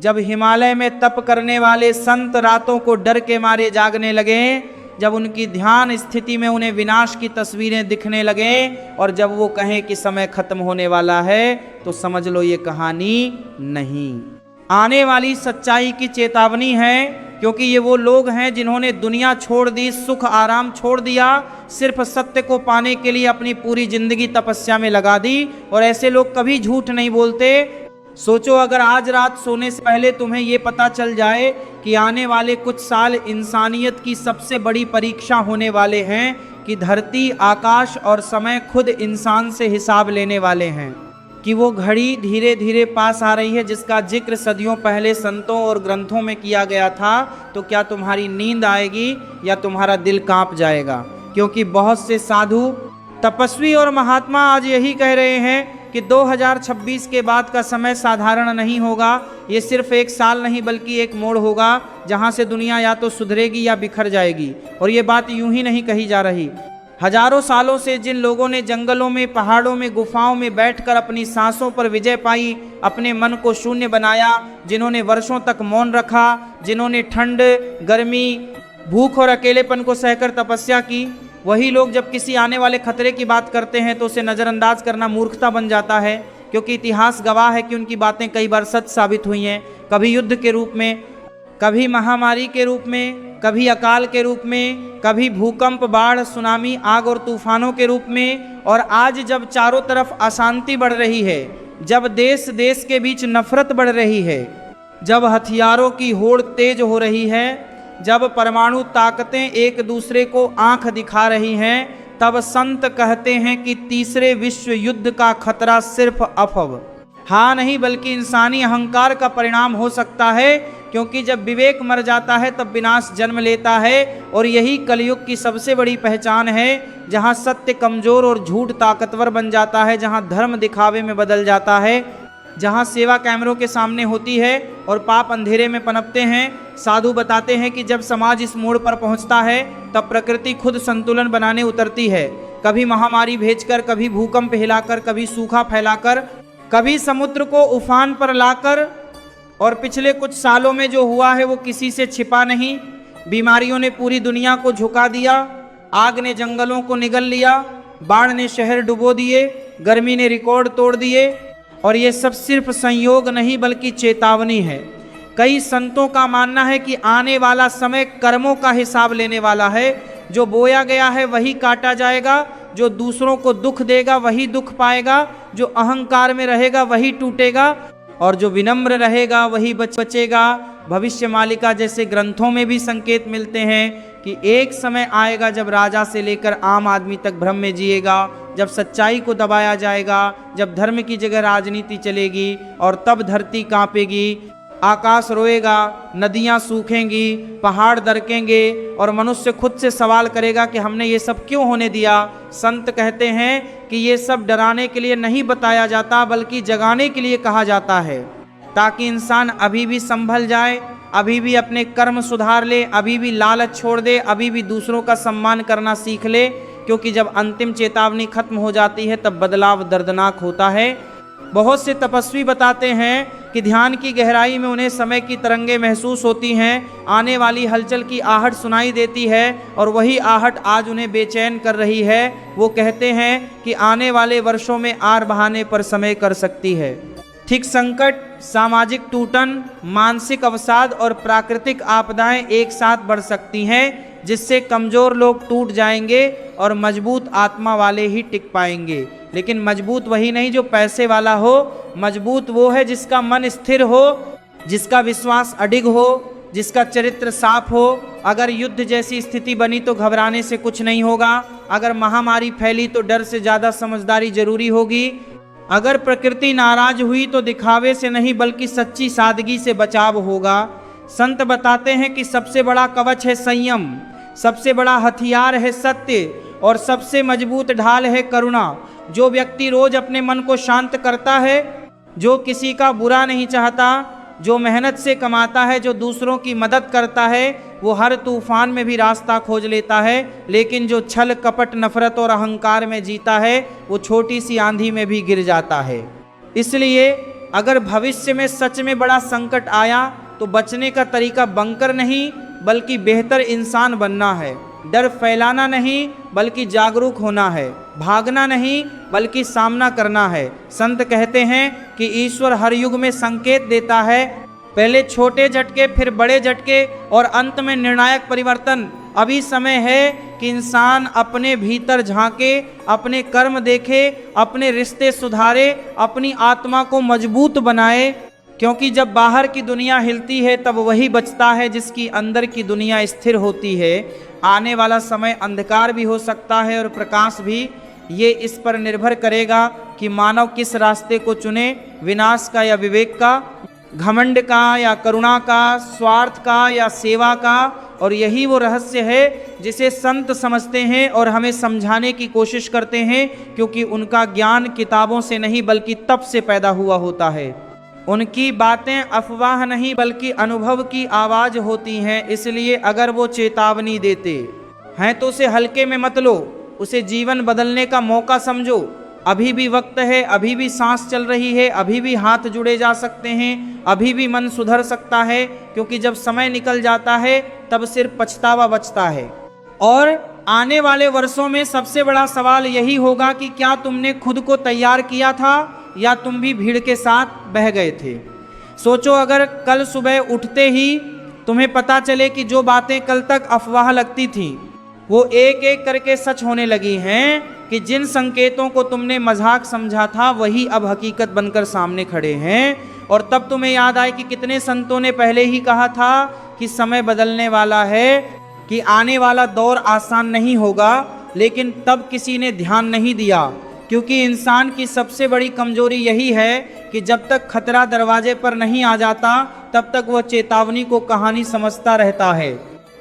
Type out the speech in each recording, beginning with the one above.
जब हिमालय में तप करने वाले संत रातों को डर के मारे जागने लगे, जब उनकी ध्यान स्थिति में उन्हें विनाश की तस्वीरें दिखने लगे, और जब वो कहें कि समय खत्म होने वाला है, तो समझ लो ये कहानी नहीं, आने वाली सच्चाई की चेतावनी है। क्योंकि ये वो लोग हैं जिन्होंने दुनिया छोड़ दी, सुख आराम छोड़ दिया, सिर्फ सत्य को पाने के लिए अपनी पूरी जिंदगी तपस्या में लगा दी। और ऐसे लोग कभी झूठ नहीं बोलते। सोचो अगर आज रात सोने से पहले तुम्हें ये पता चल जाए कि आने वाले कुछ साल इंसानियत की सबसे बड़ी परीक्षा होने वाले हैं, कि धरती, आकाश और समय खुद इंसान से हिसाब लेने वाले हैं, कि वो घड़ी धीरे धीरे पास आ रही है जिसका जिक्र सदियों पहले संतों और ग्रंथों में किया गया था, तो क्या तुम्हारी नींद आएगी या तुम्हारा दिल कांप जाएगा? क्योंकि बहुत से साधु, तपस्वी और महात्मा आज यही कह रहे हैं कि 2026 के बाद का समय साधारण नहीं होगा। ये सिर्फ एक साल नहीं बल्कि एक मोड़ होगा जहाँ से दुनिया या तो सुधरेगी या बिखर जाएगी। और ये बात यूं ही नहीं कही जा रही। हजारों सालों से जिन लोगों ने जंगलों में, पहाड़ों में, गुफाओं में बैठकर अपनी सांसों पर विजय पाई, अपने मन को शून्य बनाया, जिन्होंने वर्षों तक मौन रखा, जिन्होंने ठंड, गर्मी, भूख और अकेलेपन को सहकर तपस्या की, वही लोग जब किसी आने वाले खतरे की बात करते हैं तो उसे नज़रअंदाज करना मूर्खता बन जाता है। क्योंकि इतिहास गवाह है कि उनकी बातें कई बार सच साबित हुई हैं, कभी युद्ध के रूप में, कभी महामारी के रूप में, कभी अकाल के रूप में, कभी भूकंप, बाढ़, सुनामी, आग और तूफानों के रूप में। और आज जब चारों तरफ अशांति बढ़ रही है, जब देश देश के बीच नफरत बढ़ रही है, जब हथियारों की होड़ तेज हो रही है, जब परमाणु ताकतें एक दूसरे को आंख दिखा रही हैं, तब संत कहते हैं कि तीसरे विश्व युद्ध का खतरा सिर्फ अफवाह, हाँ नहीं बल्कि इंसानी अहंकार का परिणाम हो सकता है। क्योंकि जब विवेक मर जाता है तब विनाश जन्म लेता है। और यही कलयुग की सबसे बड़ी पहचान है, जहाँ सत्य कमजोर और झूठ ताकतवर बन जाता है, जहाँ धर्म दिखावे में बदल जाता है, जहाँ सेवा कैमरों के सामने होती है और पाप अंधेरे में पनपते हैं। साधु बताते हैं कि जब समाज इस मोड़ पर पहुँचता है तब प्रकृति खुद संतुलन बनाने उतरती है, कभी महामारी भेजकर, कभी भूकंप हिलाकर, कभी सूखा फैलाकर, कभी समुद्र को उफान पर लाकर। और पिछले कुछ सालों में जो हुआ है वो किसी से छिपा नहीं। बीमारियों ने पूरी दुनिया को झुका दिया, आग ने जंगलों को निगल लिया, बाढ़ ने शहर डुबो दिए, गर्मी ने रिकॉर्ड तोड़ दिए। और ये सब सिर्फ संयोग नहीं बल्कि चेतावनी है। कई संतों का मानना है कि आने वाला समय कर्मों का हिसाब लेने वाला है। जो बोया गया है वही काटा जाएगा, जो दूसरों को दुख देगा वही दुख पाएगा, जो अहंकार में रहेगा वही टूटेगा, और जो विनम्र रहेगा वही बचेगा। भविष्य मालिका जैसे ग्रंथों में भी संकेत मिलते हैं कि एक समय आएगा जब राजा से लेकर आम आदमी तक भ्रम में जिएगा, जब सच्चाई को दबाया जाएगा, जब धर्म की जगह राजनीति चलेगी, और तब धरती कांपेगी, आकाश रोएगा, नदियाँ सूखेंगी, पहाड़ दरकेंगे, और मनुष्य खुद से सवाल करेगा कि हमने ये सब क्यों होने दिया। संत कहते हैं कि ये सब डराने के लिए नहीं बताया जाता बल्कि जगाने के लिए कहा जाता है, ताकि इंसान अभी भी संभल जाए, अभी भी अपने कर्म सुधार ले, अभी भी लालच छोड़ दे, अभी भी दूसरों का सम्मान करना सीख ले। क्योंकि जब अंतिम चेतावनी खत्म हो जाती है तब बदलाव दर्दनाक होता है। बहुत से तपस्वी बताते हैं कि ध्यान की गहराई में उन्हें समय की तरंगें महसूस होती हैं, आने वाली हलचल की आहट सुनाई देती है, और वही आहट आज उन्हें बेचैन कर रही है। वो कहते हैं कि आने वाले वर्षों में आर बहाने पर समय कर सकती है। ठीक संकट, सामाजिक टूटन, मानसिक अवसाद और प्राकृतिक आपदाएं एक साथ बढ़ सकती हैं, जिससे कमज़ोर लोग टूट जाएंगे और मजबूत आत्मा वाले ही टिक पाएंगे। लेकिन मजबूत वही नहीं जो पैसे वाला हो, मजबूत वो है जिसका मन स्थिर हो, जिसका विश्वास अडिग हो, जिसका चरित्र साफ हो। अगर युद्ध जैसी स्थिति बनी तो घबराने से कुछ नहीं होगा। अगर महामारी फैली तो डर से ज़्यादा समझदारी जरूरी होगी। अगर प्रकृति नाराज हुई तो दिखावे से नहीं बल्कि सच्ची सादगी से बचाव होगा। संत बताते हैं कि सबसे बड़ा कवच है संयम, सबसे बड़ा हथियार है सत्य, और सबसे मजबूत ढाल है करुणा। जो व्यक्ति रोज अपने मन को शांत करता है, जो किसी का बुरा नहीं चाहता, जो मेहनत से कमाता है, जो दूसरों की मदद करता है, वो हर तूफान में भी रास्ता खोज लेता है। लेकिन जो छल, कपट, नफरत और अहंकार में जीता है, वो छोटी सी आंधी में भी गिर जाता है। इसलिए अगर भविष्य में सच में बड़ा संकट आया तो बचने का तरीका बंकर नहीं बल्कि बेहतर इंसान बनना है। डर फैलाना नहीं बल्कि जागरूक होना है। भागना नहीं बल्कि सामना करना है। संत कहते हैं कि ईश्वर हर युग में संकेत देता है, पहले छोटे झटके, फिर बड़े झटके और अंत में निर्णायक परिवर्तन। अभी समय है कि इंसान अपने भीतर झांके, अपने कर्म देखे, अपने रिश्ते सुधारे, अपनी आत्मा को मजबूत बनाए, क्योंकि जब बाहर की दुनिया हिलती है तब वही बचता है जिसकी अंदर की दुनिया स्थिर होती है। आने वाला समय अंधकार भी हो सकता है और प्रकाश भी। ये इस पर निर्भर करेगा कि मानव किस रास्ते को चुने, विनाश का या विवेक का, घमंड का या करुणा का, स्वार्थ का या सेवा का। और यही वो रहस्य है जिसे संत समझते हैं और हमें समझाने की कोशिश करते हैं, क्योंकि उनका ज्ञान किताबों से नहीं बल्कि तप से पैदा हुआ होता है। उनकी बातें अफवाह नहीं बल्कि अनुभव की आवाज़ होती हैं। इसलिए अगर वो चेतावनी देते हैं तो उसे हल्के में मत लो, उसे जीवन बदलने का मौका समझो। अभी भी वक्त है, अभी भी सांस चल रही है, अभी भी हाथ जुड़े जा सकते हैं, अभी भी मन सुधर सकता है, क्योंकि जब समय निकल जाता है तब सिर्फ पछतावा बचता है। और आने वाले वर्षों में सबसे बड़ा सवाल यही होगा कि क्या तुमने खुद को तैयार किया था या तुम भी भीड़ के साथ बह गए थे। सोचो, अगर कल सुबह उठते ही तुम्हें पता चले कि जो बातें कल तक अफवाह लगती थीं वो एक एक करके सच होने लगी हैं, कि जिन संकेतों को तुमने मजाक समझा था वही अब हकीकत बनकर सामने खड़े हैं। और तब तुम्हें याद आए कि कितने संतों ने पहले ही कहा था कि समय बदलने वाला है, कि आने वाला दौर आसान नहीं होगा, लेकिन तब किसी ने ध्यान नहीं दिया। क्योंकि इंसान की सबसे बड़ी कमजोरी यही है कि जब तक खतरा दरवाजे पर नहीं आ जाता तब तक वह चेतावनी को कहानी समझता रहता है।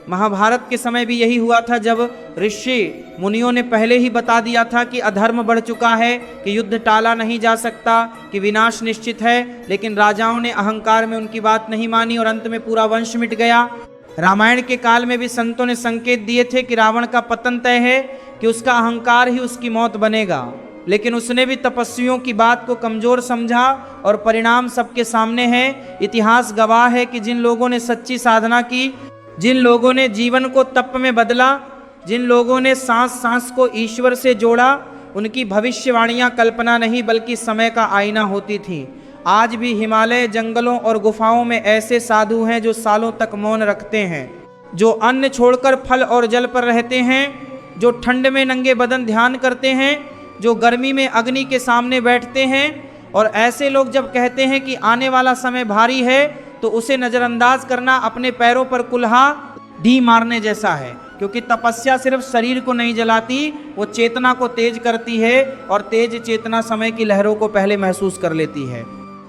महाभारत के समय भी यही हुआ था, जब ऋषि मुनियों ने पहले ही बता दिया था कि अधर्म बढ़ चुका है, कि युद्ध टाला नहीं जा सकता, कि विनाश निश्चित है। लेकिन राजाओं ने अहंकार में उनकी बात नहीं मानी और अंत में पूरा वंश मिट गया। रामायण के काल में भी संतों ने संकेत दिए थे कि रावण का पतन तय है, कि उसका अहंकार ही उसकी मौत बनेगा। लेकिन उसने भी तपस्वियों की बात को कमजोर समझा और परिणाम सबके सामने है। इतिहास गवाह है कि जिन लोगों ने सच्ची साधना की, जिन लोगों ने जीवन को तप में बदला, जिन लोगों ने सांस सांस को ईश्वर से जोड़ा, उनकी भविष्यवाणियां कल्पना नहीं बल्कि समय का आईना होती थीं। आज भी हिमालय, जंगलों और गुफाओं में ऐसे साधु हैं जो सालों तक मौन रखते हैं, जो अन्न छोड़कर फल और जल पर रहते हैं, जो ठंड में नंगे बदन ध्यान करते हैं, जो गर्मी में अग्नि के सामने बैठते हैं। और ऐसे लोग जब कहते हैं कि आने वाला समय भारी है तो उसे नज़रअंदाज करना अपने पैरों पर कुल्हा ढी मारने जैसा है, क्योंकि तपस्या सिर्फ शरीर को नहीं जलाती, वो चेतना को तेज करती है और तेज चेतना समय की लहरों को पहले महसूस कर लेती है।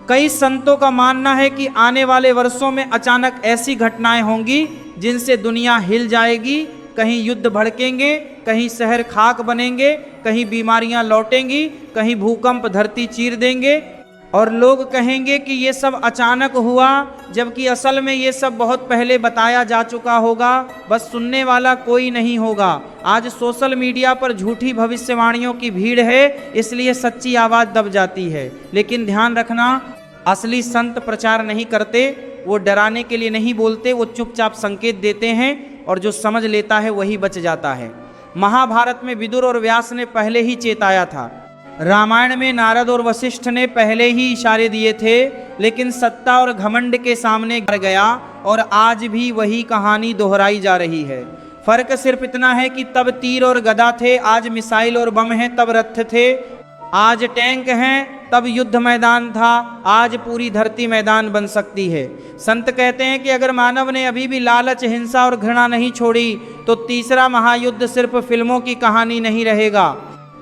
कई संतों का मानना है कि आने वाले वर्षों में अचानक ऐसी घटनाएं होंगी जिनसे दुनिया हिल जाएगी। कहीं युद्ध भड़केंगे, कहीं शहर खाक बनेंगे, कहीं बीमारियां लौटेंगी, कहीं भूकंप धरती चीर देंगे और लोग कहेंगे कि ये सब अचानक हुआ, जबकि असल में ये सब बहुत पहले बताया जा चुका होगा, बस सुनने वाला कोई नहीं होगा। आज सोशल मीडिया पर झूठी भविष्यवाणियों की भीड़ है, इसलिए सच्ची आवाज़ दब जाती है। लेकिन ध्यान रखना, असली संत प्रचार नहीं करते, वो डराने के लिए नहीं बोलते, वो चुपचाप संकेत देते हैं और जो समझ लेता है वही बच जाता है। महाभारत में विदुर और व्यास ने पहले ही चेताया था, रामायण में नारद और वशिष्ठ ने पहले ही इशारे दिए थे, लेकिन सत्ता और घमंड के सामने गिर गया और आज भी वही कहानी दोहराई जा रही है। फर्क सिर्फ इतना है कि तब तीर और गदा थे, आज मिसाइल और बम हैं, तब रथ थे। आज टैंक हैं, तब युद्ध मैदान था, आज पूरी धरती मैदान बन सकती है। संत कहते हैं कि अगर मानव ने अभी भी लालच, हिंसा और घृणा नहीं छोड़ी तो तीसरा महायुद्ध सिर्फ फिल्मों की कहानी नहीं रहेगा,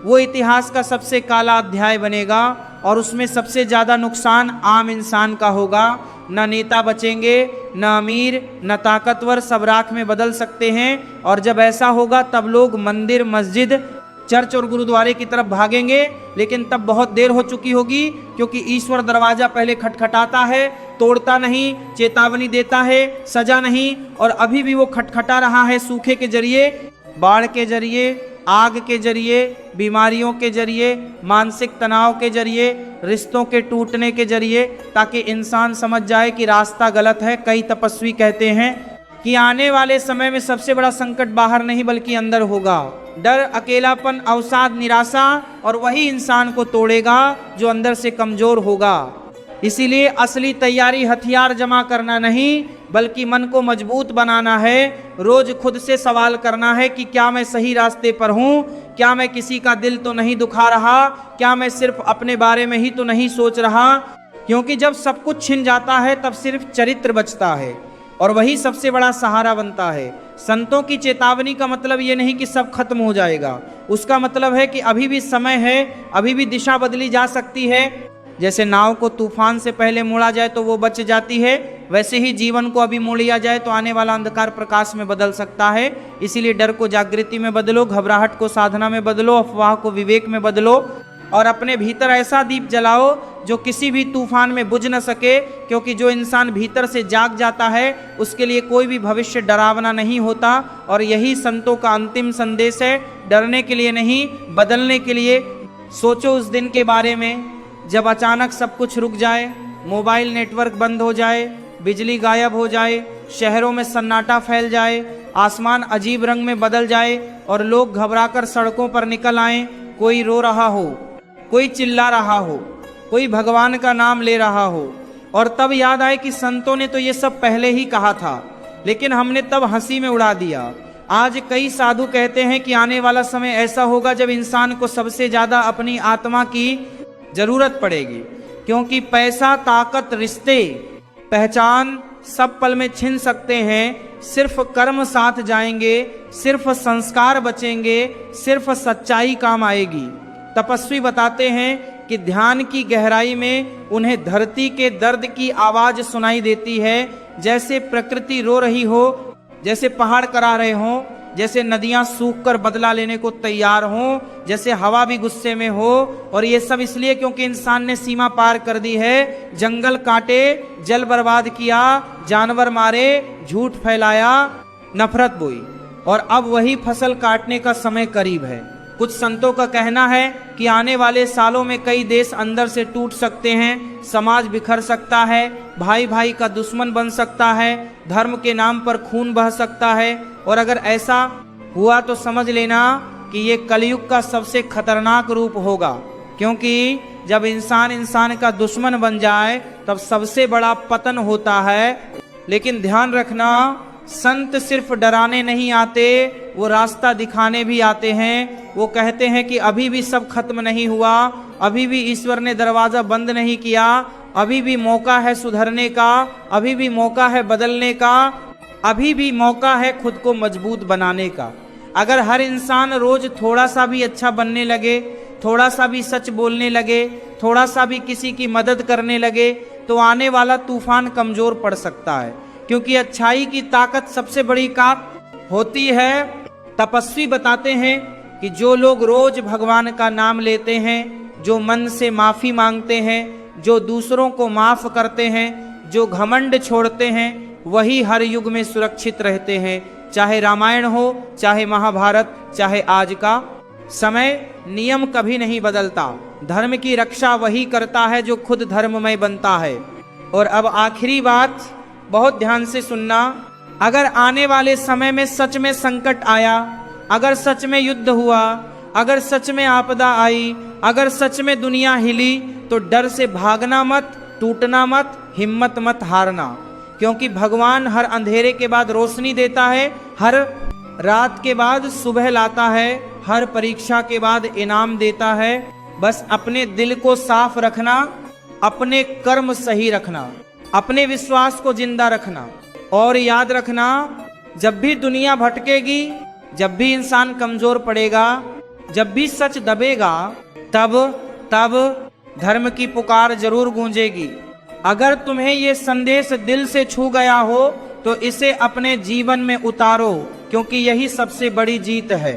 वो इतिहास का सबसे काला अध्याय बनेगा और उसमें सबसे ज़्यादा नुकसान आम इंसान का होगा। न नेता बचेंगे, न अमीर, न ताकतवर, सब राख में बदल सकते हैं। और जब ऐसा होगा तब लोग मंदिर, मस्जिद, चर्च और गुरुद्वारे की तरफ भागेंगे, लेकिन तब बहुत देर हो चुकी होगी, क्योंकि ईश्वर दरवाज़ा पहले खटखटाता है, तोड़ता नहीं, चेतावनी देता है, सजा नहीं। और अभी भी वो खटखटा रहा है, सूखे के जरिए, बाढ़ के जरिए, आग के जरिए, बीमारियों के जरिए, मानसिक तनाव के जरिए, रिश्तों के टूटने के जरिए, ताकि इंसान समझ जाए कि रास्ता गलत है। कई तपस्वी कहते हैं कि आने वाले समय में सबसे बड़ा संकट बाहर नहीं बल्कि अंदर होगा। डर, अकेलापन, अवसाद, निराशा, और वही इंसान को तोड़ेगा जो अंदर से कमजोर होगा। इसीलिए असली तैयारी हथियार जमा करना नहीं बल्कि मन को मजबूत बनाना है। रोज खुद से सवाल करना है कि क्या मैं सही रास्ते पर हूँ, क्या मैं किसी का दिल तो नहीं दुखा रहा, क्या मैं सिर्फ अपने बारे में ही तो नहीं सोच रहा। क्योंकि जब सब कुछ छिन जाता है तब सिर्फ चरित्र बचता है और वही सबसे बड़ा सहारा बनता है। संतों की चेतावनी का मतलब ये नहीं कि सब खत्म हो जाएगा, उसका मतलब है कि अभी भी समय है, अभी भी दिशा बदली जा सकती है। जैसे नाव को तूफान से पहले मोड़ा जाए तो वो बच जाती है, वैसे ही जीवन को अभी मोड़ लिया जाए तो आने वाला अंधकार प्रकाश में बदल सकता है। इसीलिए डर को जागृति में बदलो, घबराहट को साधना में बदलो, अफवाह को विवेक में बदलो और अपने भीतर ऐसा दीप जलाओ जो किसी भी तूफान में बुझ न सके। क्योंकि जो इंसान भीतर से जाग जाता है उसके लिए कोई भी भविष्य डरावना नहीं होता। और यही संतों का अंतिम संदेश है, डरने के लिए नहीं, बदलने के लिए। सोचो उस दिन के बारे में जब अचानक सब कुछ रुक जाए, मोबाइल नेटवर्क बंद हो जाए, बिजली गायब हो जाए, शहरों में सन्नाटा फैल जाए, आसमान अजीब रंग में बदल जाए और लोग घबराकर सड़कों पर निकल आएं। कोई रो रहा हो, कोई चिल्ला रहा हो, कोई भगवान का नाम ले रहा हो, और तब याद आए कि संतों ने तो ये सब पहले ही कहा था, लेकिन हमने तब हंसी में उड़ा दिया। आज कई साधु कहते हैं कि आने वाला समय ऐसा होगा जब इंसान को सबसे ज्यादा अपनी आत्मा की जरूरत पड़ेगी। क्योंकि पैसा, ताकत, रिश्ते, पहचान सब पल में छिन सकते हैं। सिर्फ कर्म साथ जाएंगे, सिर्फ संस्कार बचेंगे, सिर्फ सच्चाई काम आएगी। तपस्वी बताते हैं कि ध्यान की गहराई में उन्हें धरती के दर्द की आवाज सुनाई देती है। जैसे प्रकृति रो रही हो, जैसे पहाड़ करा रहे हों, जैसे नदियां सूखकर बदला लेने को तैयार हों, जैसे हवा भी गुस्से में हो। और ये सब इसलिए क्योंकि इंसान ने सीमा पार कर दी है। जंगल काटे, जल बर्बाद किया, जानवर मारे, झूठ फैलाया, नफरत बोई, और अब वही फसल काटने का समय करीब है। कुछ संतों का कहना है कि आने वाले सालों में कई देश अंदर से टूट सकते हैं, समाज बिखर सकता है, भाई भाई का दुश्मन बन सकता है, धर्म के नाम पर खून बह सकता है। और अगर ऐसा हुआ तो समझ लेना कि ये कलयुग का सबसे खतरनाक रूप होगा। क्योंकि जब इंसान इंसान का दुश्मन बन जाए तब सबसे बड़ा पतन होता है। लेकिन ध्यान रखना, संत सिर्फ डराने नहीं आते, वो रास्ता दिखाने भी आते हैं। वो कहते हैं कि अभी भी सब खत्म नहीं हुआ, अभी भी ईश्वर ने दरवाजा बंद नहीं किया, अभी भी मौका है सुधरने का, अभी भी मौका है बदलने का, अभी भी मौका है खुद को मजबूत बनाने का। अगर हर इंसान रोज थोड़ा सा भी अच्छा बनने लगे, थोड़ा सा भी सच बोलने लगे, थोड़ा सा भी किसी की मदद करने लगे, तो आने वाला तूफान कमजोर पड़ सकता है। क्योंकि अच्छाई की ताकत सबसे बड़ी होती है। तपस्वी बताते हैं कि जो लोग रोज भगवान का नाम लेते हैं, जो मन से माफी मांगते हैं, जो दूसरों को माफ करते हैं, जो घमंड छोड़ते हैं, वही हर युग में सुरक्षित रहते हैं। चाहे रामायण हो, चाहे महाभारत, चाहे आज का समय। नियम कभी नहीं बदलता, धर्म की रक्षा वही करता है जो खुद धर्ममय बनता है। और अब आखिरी बात बहुत ध्यान से सुनना, अगर आने वाले समय में सच में संकट आया, अगर सच में युद्ध हुआ, अगर सच में आपदा आई, अगर सच में दुनिया हिली, तो डर से भागना मत, टूटना मत, हिम्मत मत हारना। क्योंकि भगवान हर अंधेरे के बाद रोशनी देता है, हर रात के बाद सुबह लाता है, हर परीक्षा के बाद इनाम देता है। बस अपने दिल को साफ रखना, अपने कर्म सही रखना, अपने विश्वास को जिंदा रखना। और याद रखना, जब भी दुनिया भटकेगी, जब भी इंसान कमजोर पड़ेगा, जब भी सच दबेगा, तब धर्म की पुकार जरूर गूंजेगी। अगर तुम्हें ये संदेश दिल से छू गया हो तो इसे अपने जीवन में उतारो, क्योंकि यही सबसे बड़ी जीत है।